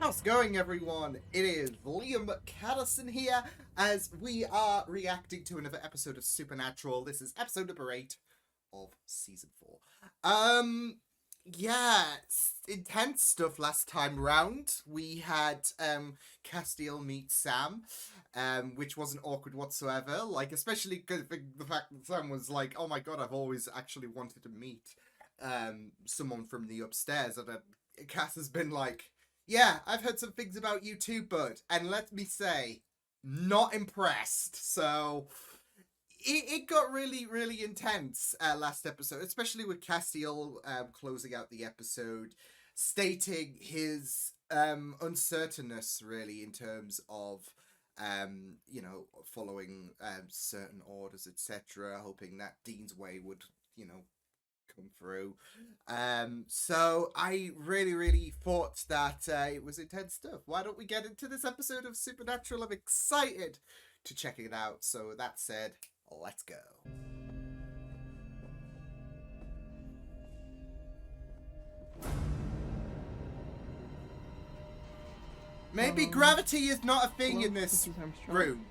How's it going, everyone? It is Liam Callison here, as we are reacting to another episode of Supernatural. This is episode number 8 of season 4. Yeah, intense stuff last time round. We had Castiel meet Sam, which wasn't awkward whatsoever. Like, especially because the fact that Sam was like, "Oh my god, I've always actually wanted to meet someone from the upstairs," and Cass has been like, "Yeah, I've heard some things about you too, bud," and let me say, not impressed. So it got really intense last episode, especially with Castiel closing out the episode, stating his uncertainness really in terms of following certain orders, etc., hoping that Dean's way would come through. So I really thought that it was intense stuff. Why don't we get into this episode of Supernatural? I'm excited to check it out. So that said, let's go. Maybe gravity is not a thing in this room.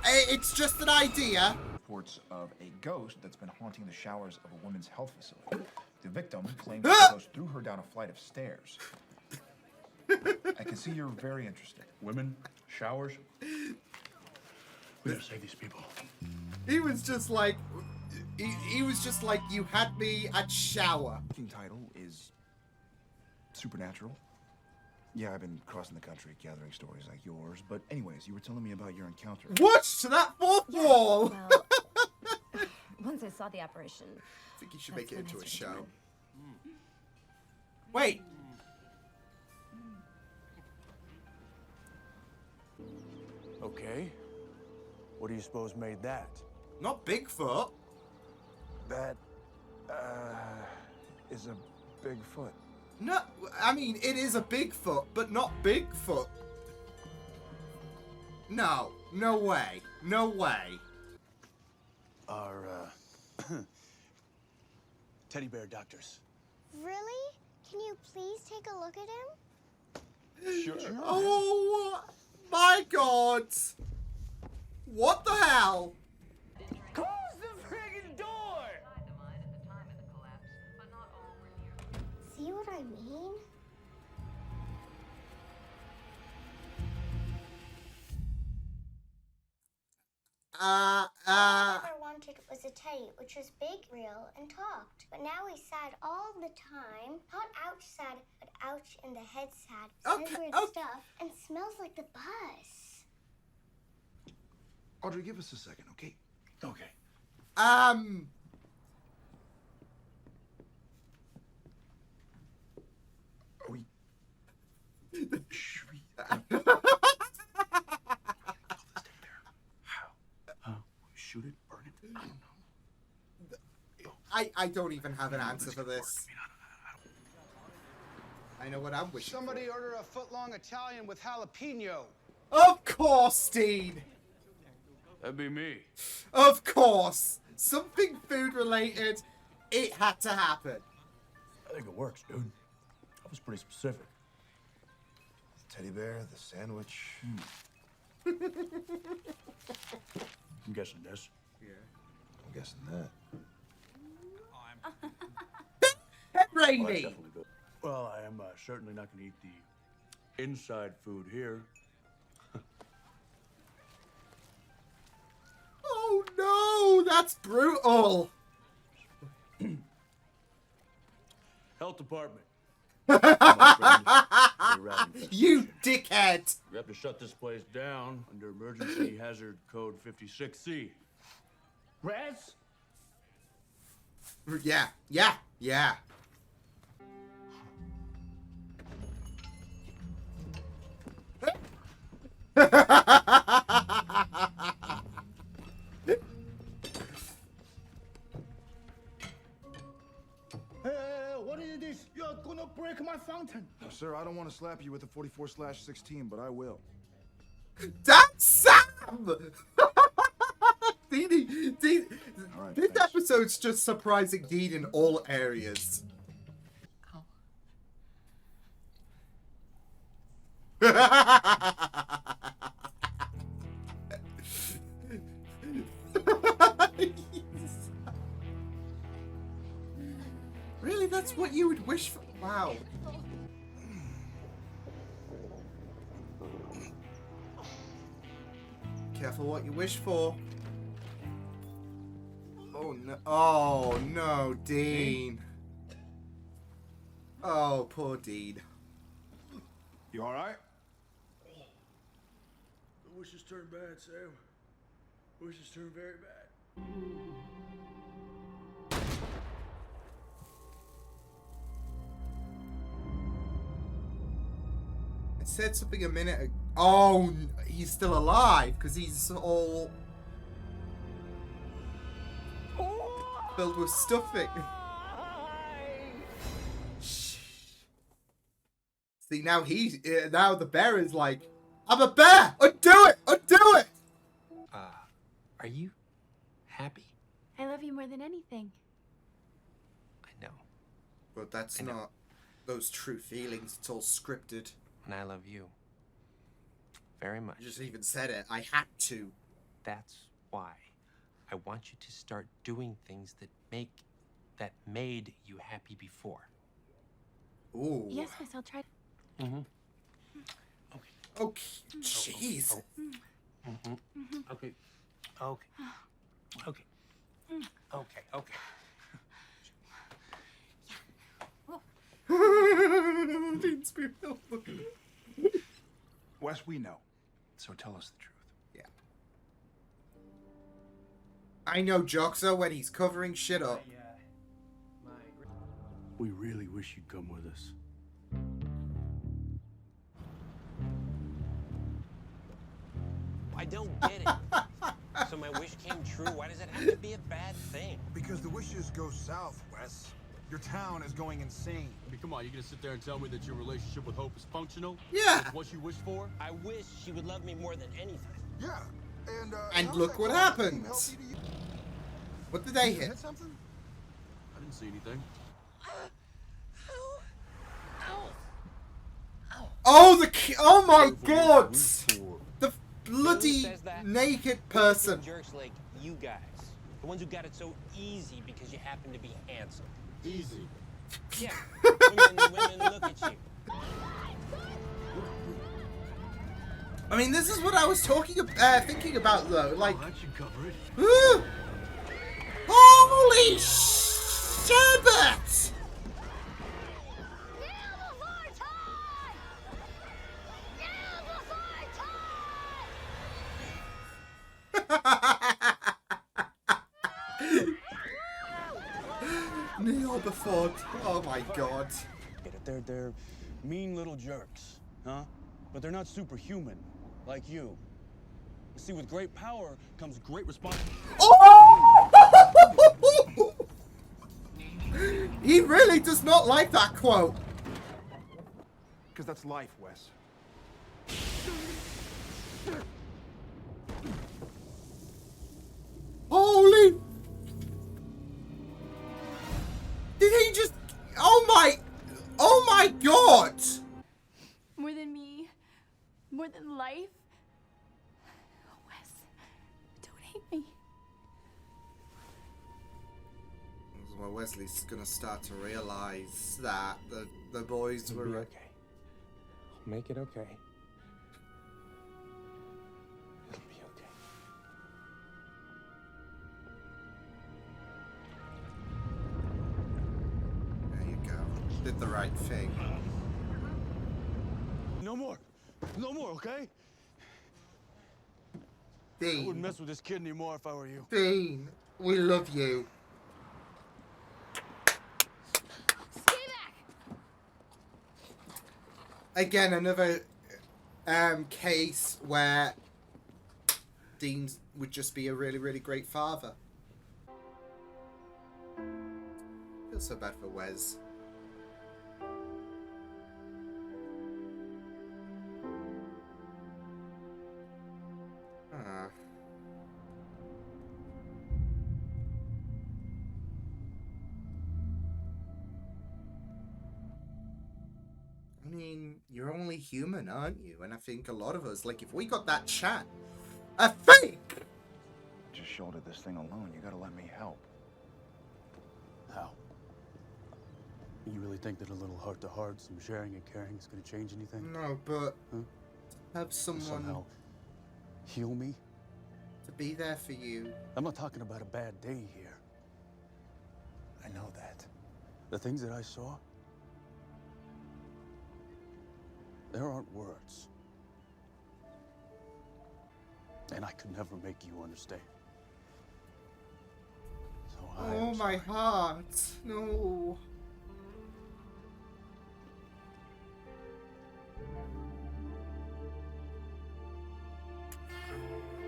It's just an idea. Reports of a ghost that's been haunting the showers of a women's health facility. The victim claims the ghost threw her down a flight of stairs. I can see you're very interested. Women, showers. We gotta save these people. He was just like, you had me at shower. The title is Supernatural. Yeah, I've been crossing the country gathering stories like yours. But anyways, you were telling me about your encounter. What? To that fourth wall? Well, once I saw the apparition, I think you should make it into a show. Wait. Okay. What do you suppose made that? Not Bigfoot. That, is a Bigfoot. No, I mean, it is a Bigfoot, but not Bigfoot. No. No way. No way. Our, teddy bear doctors. Really? Can you please take a look at him? Sure. Oh, my God. What the hell? Close the friggin' door! See what I mean? All I ever wanted was a teddy, which was big, real, and talked. But now he's sad all the time. Not ouch sad, but ouch in the head sad. Says weird stuff and smells like the bus. Audrey, give us a second, okay? Okay. Are we... Should we... How? Shoot it? Burn it? I don't know. I don't even have an answer for this. I know what I'm wishing. Somebody order a foot-long Italian with jalapeno. Of course, Dean. That'd be me. Of course. Something food-related. It had to happen. I think it works, dude. I was pretty specific. The teddy bear, the sandwich. I'm guessing this. Yeah. I'm guessing that. Pet Well, that's Rainy. definitely good. Well, I am certainly not going to eat the inside food here. Oh no, that's brutal. Health department. You dickhead. We have to shut this place down under emergency hazard code 56C. Rats? Yeah. What is this? You're gonna break my fountain. Sir, I don't want to slap you with a 44/16, but I will. That's Sam! Dean, All right, this thanks. episode's just surprising Dean in all areas. That's what you would wish for. Wow. Careful what you wish for. Oh no. Oh no, Dean. Oh, poor Dean. You all right? The wishes turn bad, Sam. Wishes turn very bad. I said something a minute ago. Oh, he's still alive because he's all filled with stuffing. See, now now the bear is like, I'm a bear! Undo it! Undo it! Are you happy? I love you more than anything. I know. But that's not those true feelings. It's all scripted. And I love you. Very much. You just even said it. I had to. That's why I want you to start doing things that made you happy before. Ooh. Yes, miss, I'll try. Mm-hmm. Okay. Jeez. Okay. Okay. Okay. Okay. Okay. Dean's beautiful. Wes, we know. So tell us the truth. Yeah. I know Joxer when he's covering shit up. We really wish you'd come with us. I don't get it. So my wish came true. Why does it have to be a bad thing? Because the wishes go south, Wes. Your town is going insane. I mean, come on, you gonna sit there and tell me that your relationship with Hope is functional? Yeah. That's what you wish for? I wish she would love me more than anything. Yeah. And how's look that what call happened. healthy to you? What did they You hit? hit something? I didn't see anything. Oh, oh my Careful what you god! wish for. The bloody Who says that? naked person. Jerks like you guys. The ones who got it so easy because you happen to be handsome. Easy. Yeah. Women look at you. I mean, this is what I was thinking about though. Like, Oh, that should cover it. holy sherbet! Kneel before. Oh my god. They're mean little jerks, huh? But they're not superhuman, like you. You see, with great power comes great responsibility. Oh! He really does not like that quote. Because that's life, Wes. Holy! Did he just? Oh my God! More than me. More than life. Wes, don't hate me. Well, Wesley's gonna start to realize that the boys It'll were be okay. I'll make it okay. It'll be okay. There you go. Did the right thing. No more, okay? I wouldn't Dean, mess with this kid anymore if I were you. Dean, we love you. Stay back! Again, another case where Dean would just be a really, really great father. Feel so bad for Wes. Ah. I mean, you're only human, aren't you? And I think a lot of us, like, if we got that chat, I think. Just shoulder this thing alone. You gotta let me help. How? You really think that a little heart-to-heart, some sharing and caring is going to change anything? No, but Huh? have Or someone somehow heal me? to be there for you. I'm not talking about a bad day here. I know that. The things that I saw, there aren't words. And I could never make you understand. So Oh, I'm my sorry. heart. No.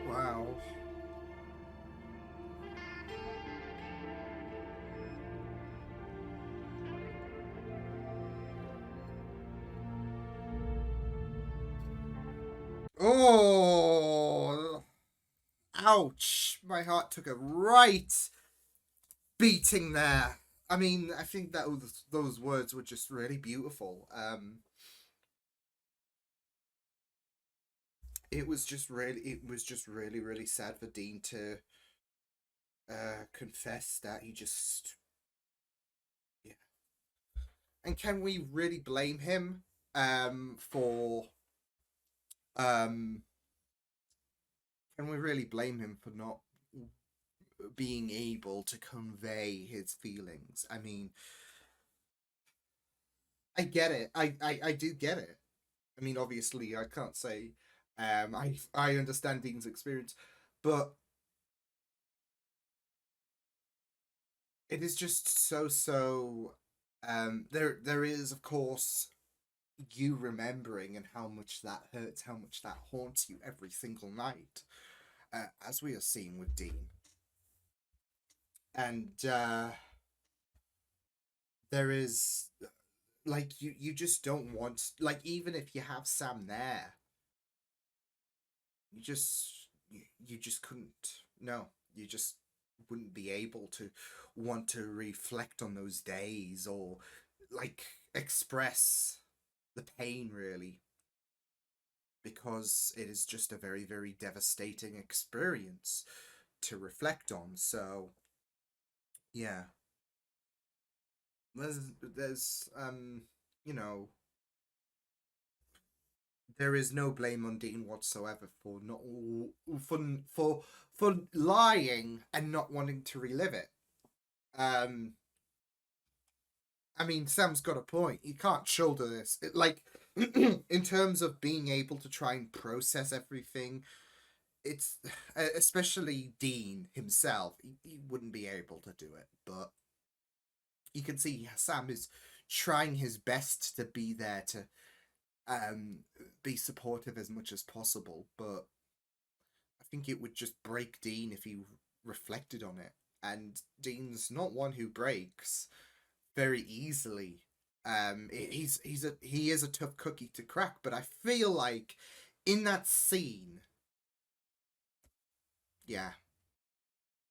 Wow. Oh, ouch. My heart took a right beating there. I mean, I think that those words were just really beautiful. It was just really, really sad for Dean to confess that he just, yeah. And can we really blame him for um can we really blame him for not being able to convey his feelings? I mean, I get it. I do get it. I mean, obviously, I can't say I understand Dean's experience, but it is just so. There is, of course, you remembering and how much that hurts, how much that haunts you every single night, as we are seeing with Dean. And there is, like, you just don't want, like, even if you have Sam there, you just couldn't, no, you just wouldn't be able to want to reflect on those days or, like, express the pain, really, because it is just a very, very devastating experience to reflect on. So yeah, there's you know, there is no blame on Dean whatsoever for not for for lying and not wanting to relive it. Um, I mean, Sam's got a point. You can't shoulder this. Like, in terms of being able to try and process everything, it's especially Dean himself. He wouldn't be able to do it, but you can see Sam is trying his best to be there to be supportive as much as possible, but I think it would just break Dean if he reflected on it. And Dean's not one who breaks very easily. He is a tough cookie to crack, but I feel like in that scene, yeah,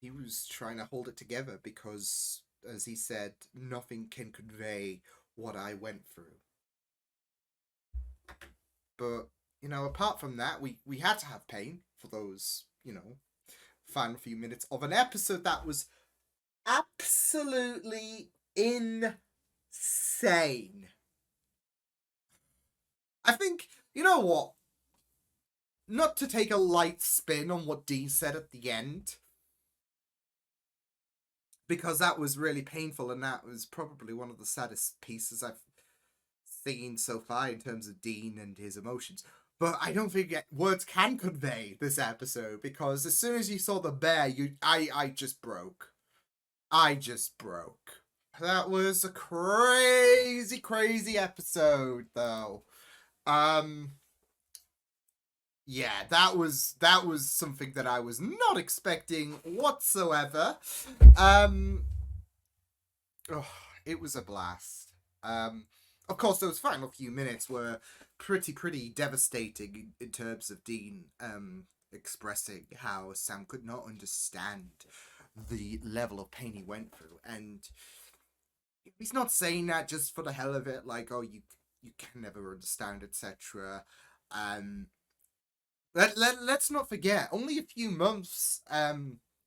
he was trying to hold it together because, as he said, nothing can convey what I went through. But, you know, apart from that, we had to have pain for those, you know, final few minutes of an episode that was absolutely insane. I think, you know what? Not to take a light spin on what Dean said at the end, because that was really painful and that was probably one of the saddest pieces I've seen so far in terms of Dean and his emotions. But I don't think words can convey this episode, because as soon as you saw the bear, I just broke. I just broke. That was a crazy, crazy episode, though. Yeah, that was something that I was not expecting whatsoever. Um, oh, it was a blast. Of course, those final few minutes were pretty devastating in terms of Dean expressing how Sam could not understand the level of pain he went through, and he's not saying that just for the hell of it, like, oh, you can never understand, etc. Um, let's not forget, only a few months,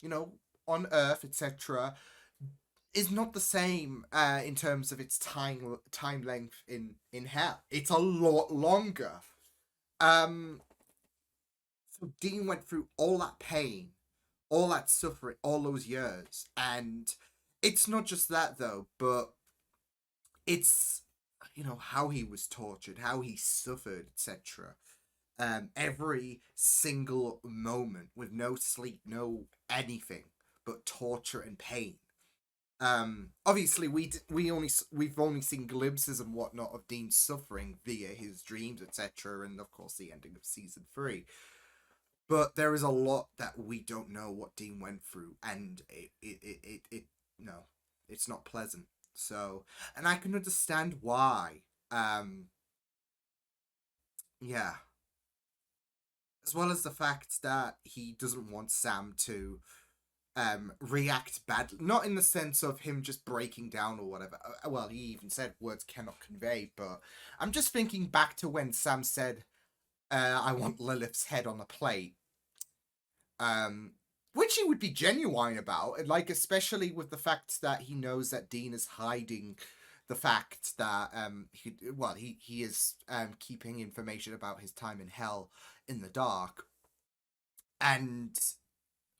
you know, on Earth, etc. is not the same in terms of its time length in hell. It's a lot longer. Um, so Dean went through all that pain, all that suffering, all those years, and it's not just that though, but it's how he was tortured, how he suffered, etc. Every single moment with no sleep, no anything but torture and pain. Obviously we've only seen glimpses and whatnot of Dean suffering via his dreams, etc., and of course the ending of season 3. But there is a lot that we don't know what Dean went through, and it no, it's not pleasant. So, and I can understand why. Yeah, as well as the fact that he doesn't want Sam to react badly, not in the sense of him just breaking down or whatever. Well, he even said words cannot convey, but I'm just thinking back to when Sam said, I want Lilith's head on a plate. Which he would be genuine about, like especially with the fact that he knows that Dean is hiding the fact that he is keeping information about his time in hell in the dark, and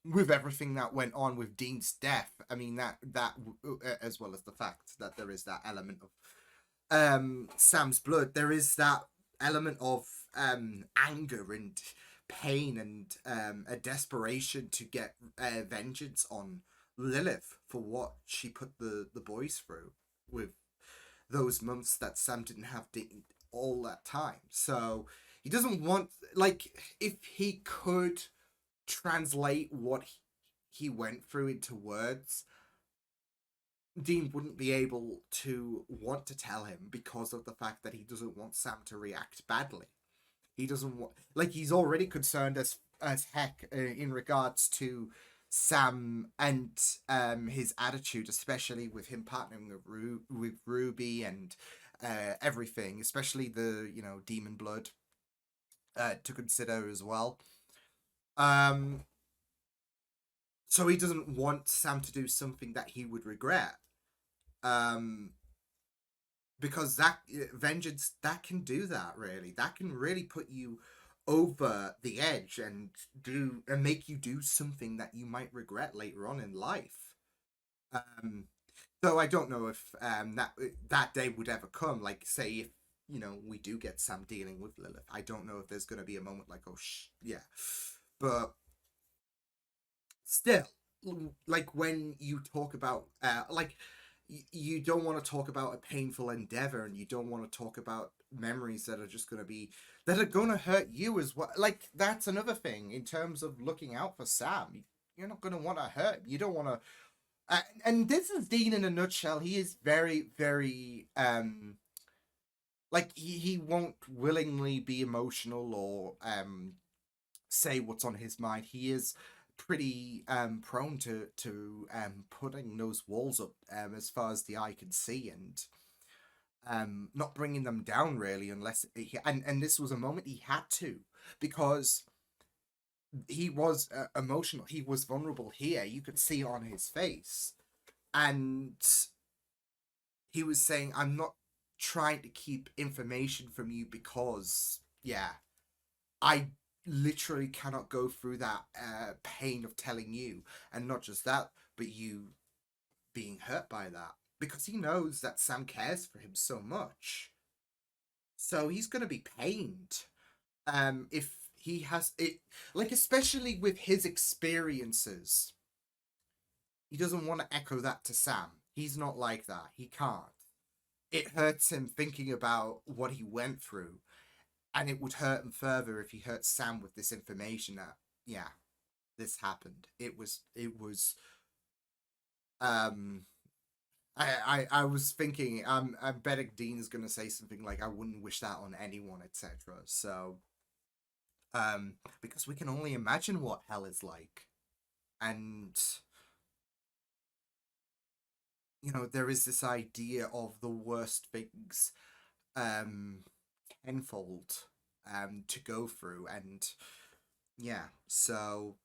with everything that went on with Dean's death, I mean that as well as the fact that there is that element of Sam's blood, there is that element of anger and pain and a desperation to get vengeance on Lilith for what she put the boys through with those months that Sam didn't have all that time. So he doesn't want, like, if he could translate what he went through into words, Dean wouldn't be able to want to tell him because of the fact that he doesn't want Sam to react badly. He doesn't want, like, he's already concerned as heck in regards to Sam and his attitude, especially with him partnering with Ruby and everything, especially the demon blood to consider as well. So he doesn't want Sam to do something that he would regret. Because that vengeance, that can do that, really. That can really put you over the edge and make you do something that you might regret later on in life. So I don't know if that day would ever come. Like, say if we do get Sam dealing with Lilith, I don't know if there's going to be a moment like, oh yeah, but still, like when you talk about like you don't want to talk about a painful endeavor, and you don't want to talk about memories that are just going to hurt you as well. Like, that's another thing in terms of looking out for Sam. You're not going to want to hurt him. You don't want to and this is Dean in a nutshell. He is very, very like he won't willingly be emotional or say what's on his mind. He is pretty prone to putting those walls up as far as the eye can see, and not bringing them down really, unless and this was a moment he had to, because he was emotional, he was vulnerable here, you could see it on his face, and he was saying, I'm not trying to keep information from you because I literally cannot go through that pain of telling you, and not just that, but you being hurt by that, because he knows that Sam cares for him so much. So he's going to be pained if he has it, like, especially with his experiences. He doesn't want to echo that to Sam. He's not like that. He can't. It hurts him thinking about what he went through, and it would hurt him further if he hurt Sam with this information that this happened. It was I was thinking, I'm betting Dean's gonna say something like, I wouldn't wish that on anyone, etc. So because we can only imagine what hell is like, and there is this idea of the worst things tenfold to go through, and so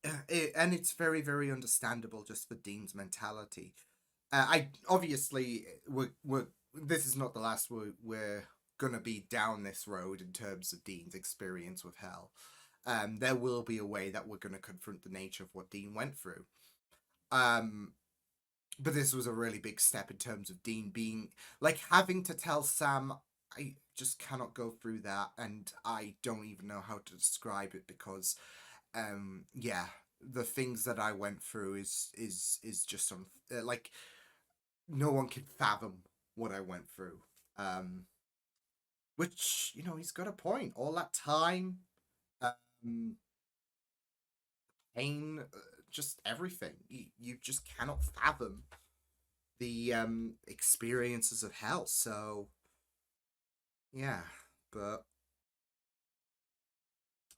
and it's very, very understandable just for Dean's mentality. I obviously we're this is not the last we're gonna be down this road in terms of Dean's experience with hell. There will be a way that we're gonna confront the nature of what Dean went through. Um, but this was a really big step in terms of Dean being like having to tell Sam, I just cannot go through that, and I don't even know how to describe it because, yeah, the things that I went through is just like no one can fathom what I went through. Which he's got a point. All that time, um, pain, just everything. You just cannot fathom the experiences of hell. So yeah, but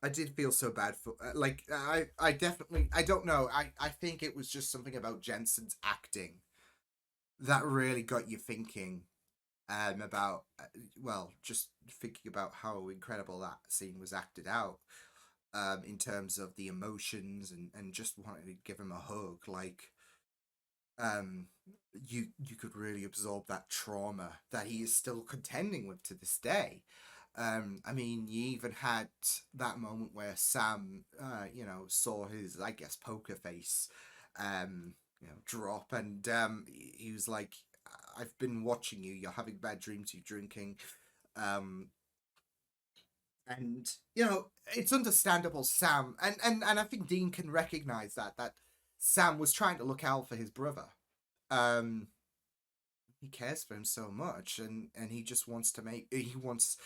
I did feel so bad for like I definitely I don't know. I think it was just something about Jensen's acting that really got you thinking about well, just thinking about how incredible that scene was acted out in terms of the emotions and just wanting to give him a hug like um you could really absorb that trauma that he is still contending with to this day. I mean, you even had that moment where Sam saw his, I guess, poker face drop, and he was like, I've been watching you, you're having bad dreams, you're drinking. um and it's understandable Sam and I think Dean can recognize that Sam was trying to look out for his brother. um he cares for him so much, and he just wants to make he wants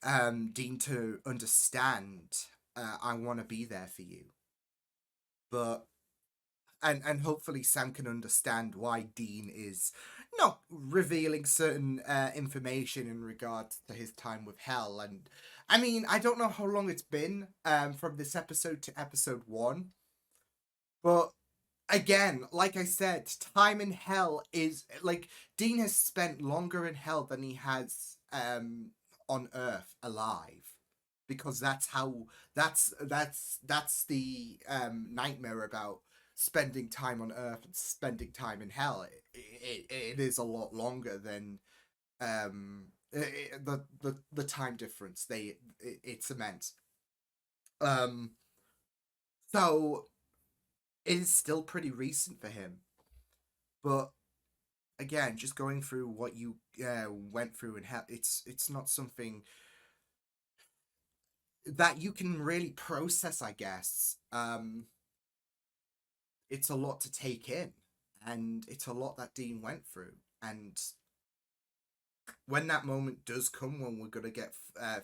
Dean to understand, I want to be there for you. But and hopefully Sam can understand why Dean is not revealing certain information in regard to his time with hell. And I mean, I don't know how long it's been from this episode to episode 1, but again, like I said, time in hell is like Dean has spent longer in hell than he has on Earth alive, because that's how that's the nightmare about spending time on Earth and spending time in hell. It is a lot longer than the time difference. It's immense. Um, so it is still pretty recent for him, but again, just going through what you went through in hell, it's not something that you can really process, I guess. It's a lot to take in, and it's a lot that Dean went through. And when that moment does come, when we're going to get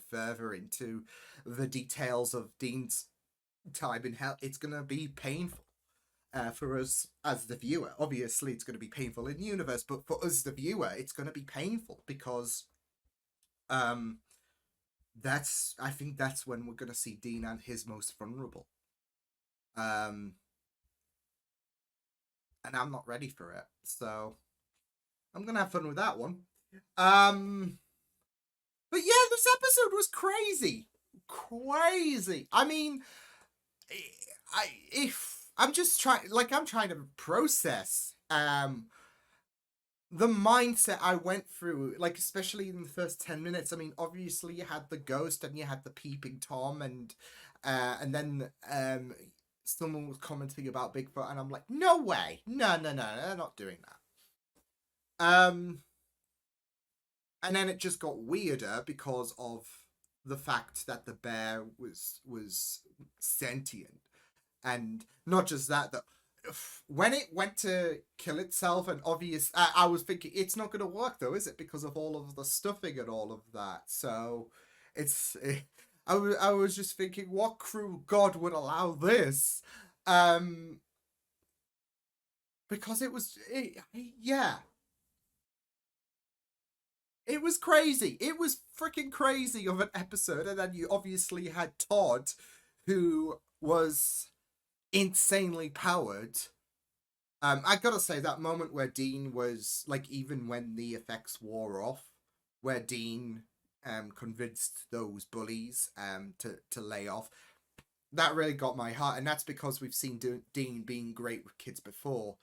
further into the details of Dean's time in hell, it's going to be painful for us as the viewer. Obviously, it's going to be painful in the universe, but for us, the viewer, it's going to be painful because um, I think that's when we're going to see Dean at his most vulnerable. Um, and I'm not ready for it, so I'm gonna have fun with that one. Um, but yeah, this episode was crazy, crazy. I mean, if I'm just trying, like, I'm trying to process the mindset I went through, like, especially in the first 10 minutes. I mean, obviously you had the ghost and you had the peeping Tom, and then someone was commenting about Bigfoot, and I'm like, no way, no, they're not doing that. And then it just got weirder because of the fact that the bear was sentient, and not just that, that when it went to kill itself, and I was thinking it's not going to work though, is it, because of all of the stuffing and all of that. So I was just thinking, what cruel god would allow this? Because yeah, it was crazy. It was freaking crazy of an episode. And then you obviously had Todd, who was insanely powered. I gotta say, that moment where Dean was like, even when the effects wore off, where Dean convinced those bullies to lay off, that really got my heart, and that's because we've seen Dean being great with kids before.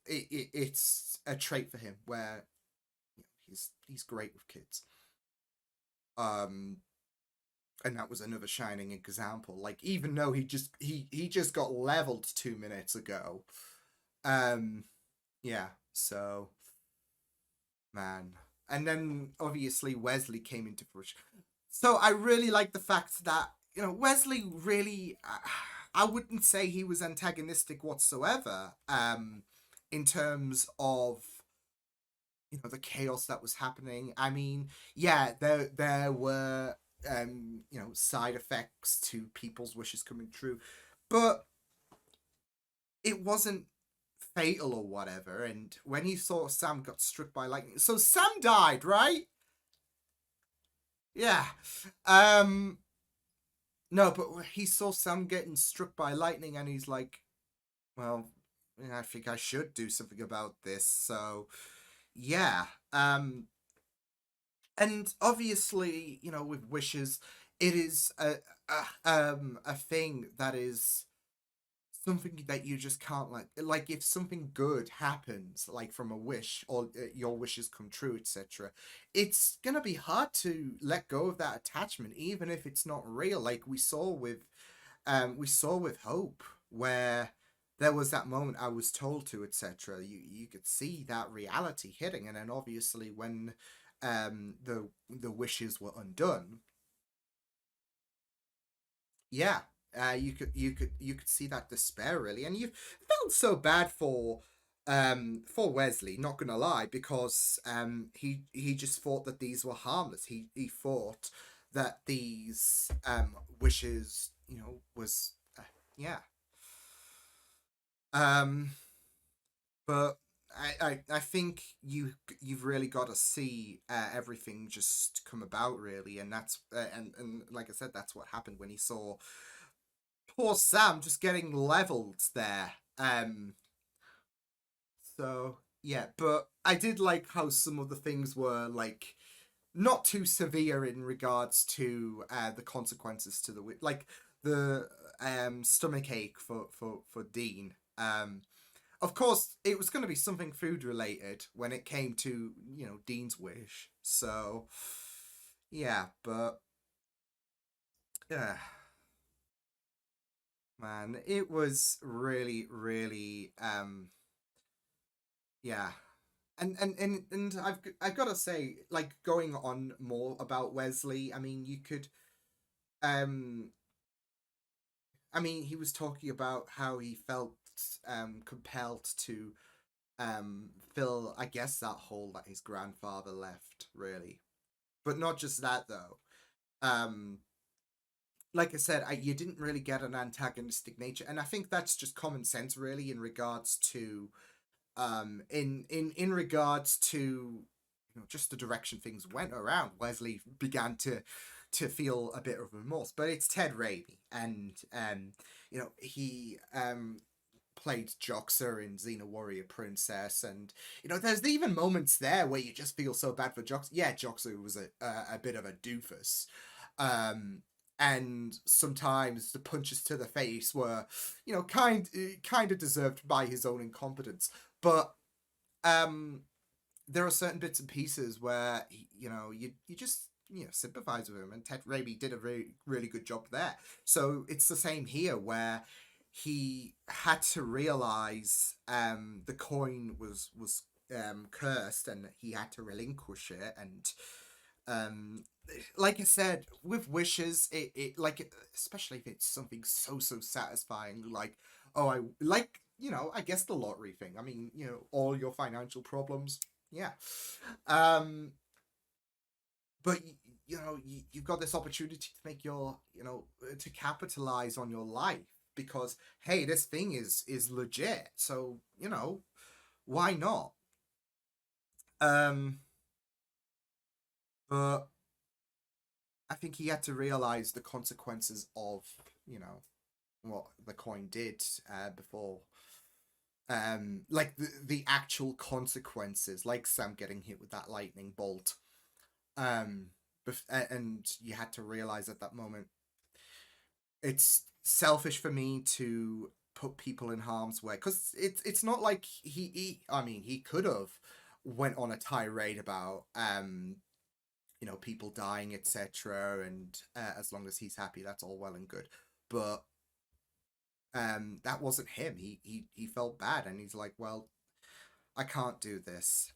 It's a trait for him where he's great with kids. And that was another shining example. Like, even though he just got leveled 2 minutes ago. Yeah, so man. And then obviously Wesley came into fruition. So I really like the fact that, Wesley really, I wouldn't say he was antagonistic whatsoever, in terms of, the chaos that was happening. I mean, yeah, there were, side effects to people's wishes coming true, but it wasn't fatal or whatever. And when he saw Sam got struck by lightning, so Sam died, right? Yeah. No, but he saw Sam getting struck by lightning, and he's like, well, I think I should do something about this. So yeah. And obviously, with wishes, it is a thing that is something that you just can't like if something good happens, like from a wish, or your wishes come true, etc., it's gonna be hard to let go of that attachment, even if it's not real. Like we saw with Hope, where there was that moment, I was told to, etc. You could see that reality hitting, and then obviously when the wishes were undone, yeah, you could see that despair, really, and you felt so bad for Wesley, not gonna lie, because he just thought that these were harmless. He thought that these wishes, was yeah. um but I think you've really got to see everything just come about, really, and that's and like I said, that's what happened when he saw poor Sam just getting leveled there. So yeah, but I did like how some of the things were like not too severe in regards to the consequences to like the stomach ache for Dean. Of course, it was going to be something food related when it came to, Dean's wish. So yeah, but yeah, man, it was really, really yeah. And I've got to say, like, going on more about Wesley, I mean, you could um I mean, he was talking about how he felt compelled to fill, I guess, that hole that his grandfather left, really. But not just that, though. Um, like I said, you didn't really get an antagonistic nature, and I think that's just common sense, really, in regards to in regards to, just the direction things went around. Wesley began to feel a bit of remorse, but it's Ted Raimi, and he played Joxer in Xena Warrior Princess, and there's even moments there where you just feel so bad for Joxer. Yeah, Joxer was a bit of a doofus, and sometimes the punches to the face were, kind of deserved by his own incompetence. But there are certain bits and pieces where you just sympathize with him, and Ted Raimi did a really, really good job there. So it's the same here, where he had to realize the coin was cursed, and he had to relinquish it. And like I said, with wishes, it like, especially if it's something so satisfying, like, oh, I like, I guess the lottery thing. I mean, all your financial problems, yeah. But you've got this opportunity to make your, to capitalize on your life, because hey, this thing is legit, so why not? um but I think he had to realize the consequences of, what the coin did, before, like the actual consequences, like Sam getting hit with that lightning bolt. um and you had to realize at that moment, it's selfish for me to put people in harm's way, because it's not like I mean, he could have went on a tirade about you know, people dying, etc., and as long as he's happy, that's all well and good. But that wasn't him. He felt bad, and he's like, well, I can't do this.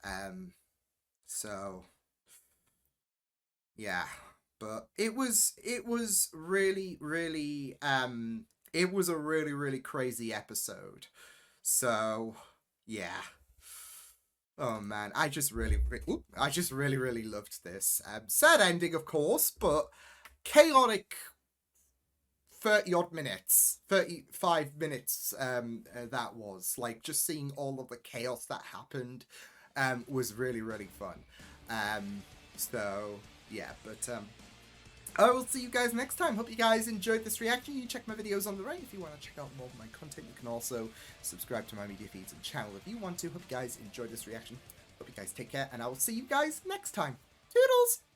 So yeah, but it was really it was a really crazy episode. So yeah. Oh man, I just really loved this. Sad ending, of course, but chaotic 30 odd minutes, 35 minutes. That was like, just seeing all of the chaos that happened was really fun. So yeah, but I will see you guys next time. Hope you guys enjoyed this reaction. You check my videos on the right if you want to check out more of my content. You can also subscribe to my media feeds and channel if you want to. Hope you guys enjoyed this reaction. Hope you guys take care, and I will see you guys next time. Toodles!